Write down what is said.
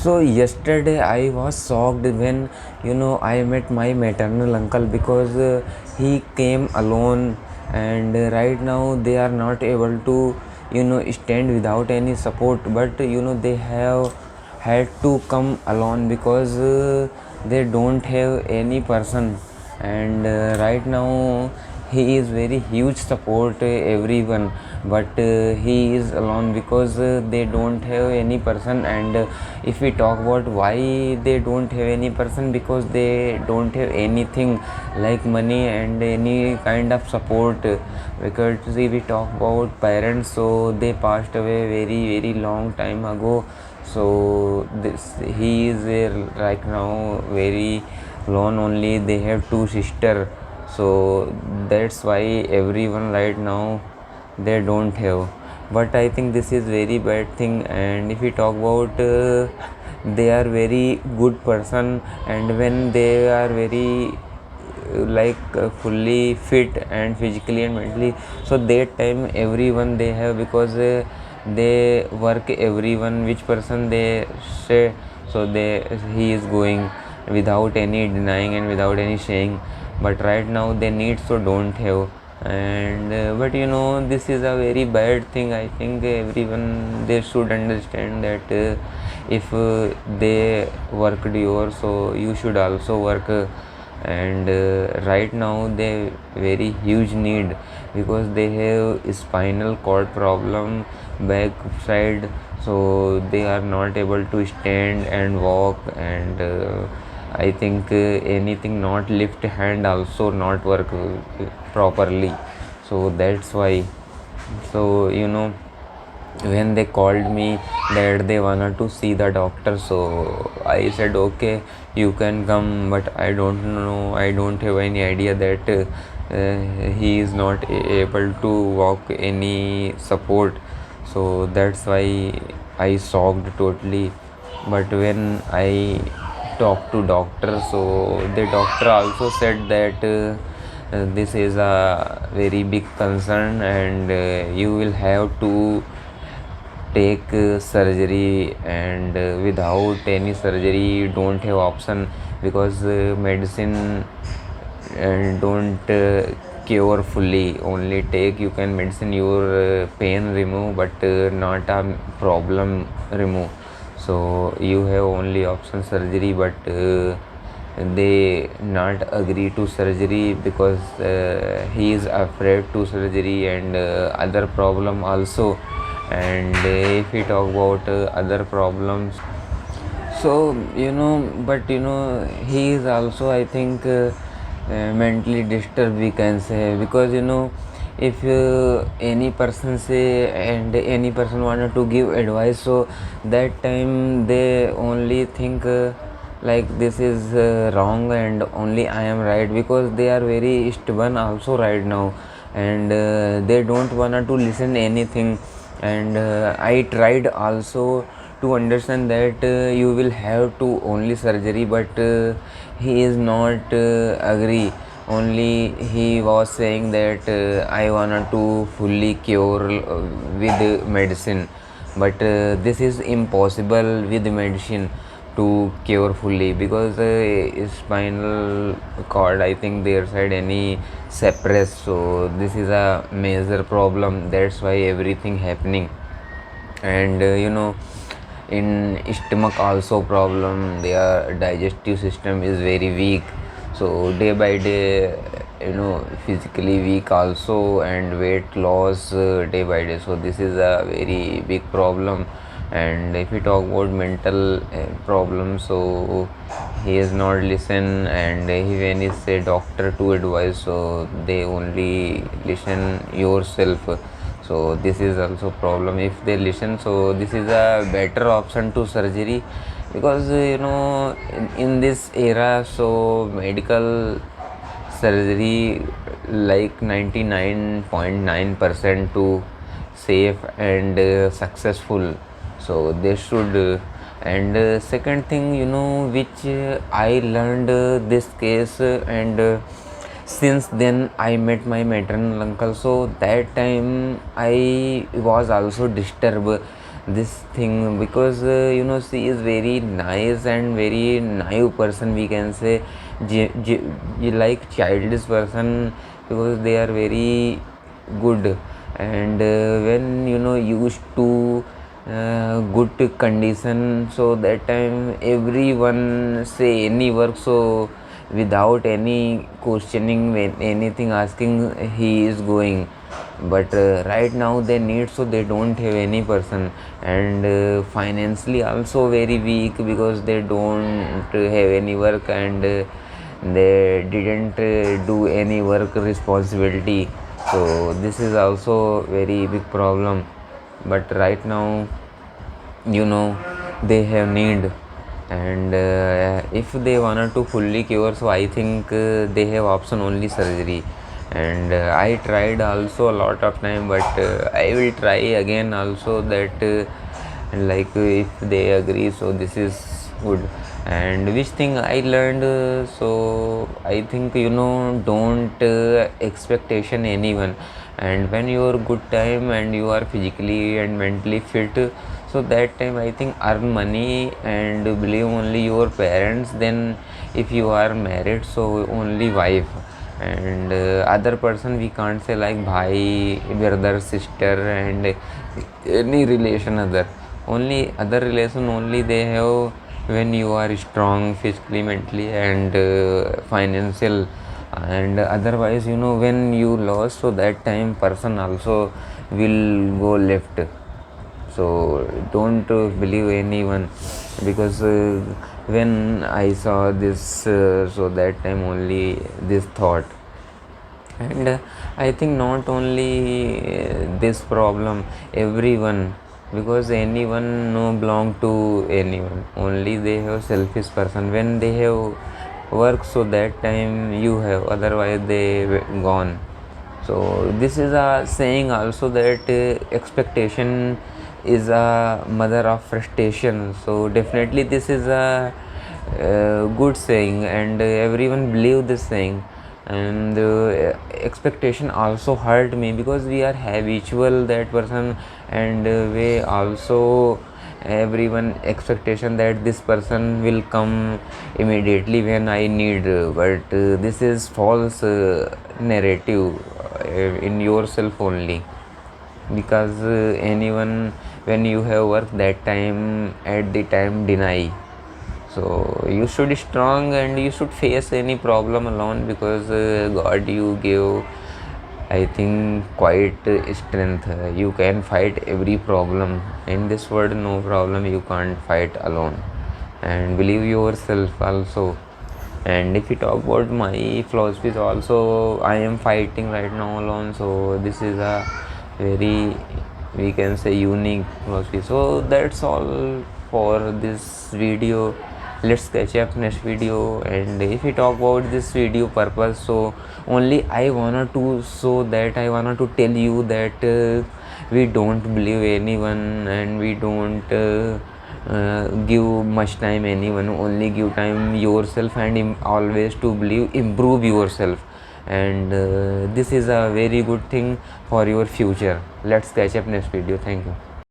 So yesterday I was shocked when I met my maternal uncle because he came alone, and right now they are not able to stand without any support, but they have had to come alone because they don't have any person. And right now he is very huge support everyone, but he is alone because they don't have any person. And if we talk about why they don't have any person, because they don't have anything like money and any kind of support. Because if we talk about parents, so they passed away very very long time ago. So this he is right now very alone only. They have two sisters, so that's why everyone right now they don't have. But I think this is very bad thing. And if we talk about they are very good person, and when they are very fully fit and physically and mentally, so that time everyone they have, because they work everyone which person they say, so he is going without any denying and without any saying. But right now they need, so don't have. And but this is a very bad thing. I think everyone they should understand that if they worked yours, so you should also work. And right now they very huge need, because they have spinal cord problem back side, so they are not able to stand and walk. And I think anything not lift hand also not work properly. So that's why. So when they called me that they wanted to see the doctor, so I said okay, you can come, but I don't know, I don't have any idea that he is not able to walk any support. So that's why I shocked totally. But when I talked to doctor, so the doctor also said that this is a very big concern, and you will have to take surgery. And without any surgery you don't have option, because medicine don't cure fully. Only take you can medicine your pain remove, but not a problem remove. So you have only option surgery, but they not agree to surgery, because he is afraid to surgery and other problem also. And if we talk about other problems, so but he is also, I think, mentally disturbed, we can say. Because if any person say and any person wanted to give advice, so that time they only think like this is wrong and only I am right, because they are very stubborn also right now. And they don't wanna to listen anything. And I tried also to understand that you will have to only surgery, but he is not agree. Only he was saying that I wanted to fully cure with medicine, but this is impossible with medicine to cure fully, because spinal cord, I think their side any suppressed. So this is a major problem, that's why everything happening. And in stomach also problem, their digestive system is very weak. So day by day physically weak also, and weight loss day by day. So this is a very big problem. And if we talk about mental problems, so he is not listen. And when he say doctor to advise, so they only listen yourself. So this is also problem. If they listen, so this is a better option to surgery, because in this era, so medical surgery like 99.9% to safe and successful. So they should and second thing, which I learned this case. And since then I met my maternal uncle, so that time I was also disturbed this thing, because she is very nice and very naive person, we can say, like childish person, because they are very good. And when used to good condition, so that time everyone say any work, so without any questioning, when anything asking, he is going. But right now they need, so they don't have any person. And financially also very weak, because they don't have any work, and they didn't do any work responsibility. So this is also very big problem. But right now, they have need. And if they wanted to fully cure, so I think they have option only surgery. And I tried also a lot of time, but I will try again also, that like if they agree, so this is good. And which thing I learned, so I think, don't expectation anyone. And when you are good time and you are physically and mentally fit, so that time I think earn money and believe only your parents. Then if you are married, so only wife. And other person we can't say, like bhai, brother, sister, and any relation other. Only other relation only they have when you are strong physically, mentally, and financial. And otherwise, when you lost, so that time person also will go left. So don't believe anyone, because when I saw this, so that time only this thought. And I think not only this problem, everyone, because anyone no belong to anyone, only they have selfish person. When they have work, so that time you have, otherwise they gone. So this is a saying also, that expectation is a mother of frustration. So definitely this is a good saying, and everyone believe this saying. And expectation also hurt me, because we are habitual that person. And we also everyone expectation that this person will come immediately when I need. But this is false narrative in yourself only, because anyone, when you have work, that time at the time deny. So you should strong, and you should face any problem alone, because God you give, I think, quite strength. You can fight every problem in this world. No problem you can't fight alone. And believe yourself also. And if you talk about my philosophies also, I am fighting right now alone. So this is a very, we can say, unique philosophy. So that's all for this video. Let's catch up next video. And if we talk about this video purpose, so only I wanted to, so that I wanted to tell you that we don't believe anyone, and we don't give much time anyone. Only give time yourself, and always to believe, improve yourself. And this is a very good thing for your future. Let's catch up next video. Thank you.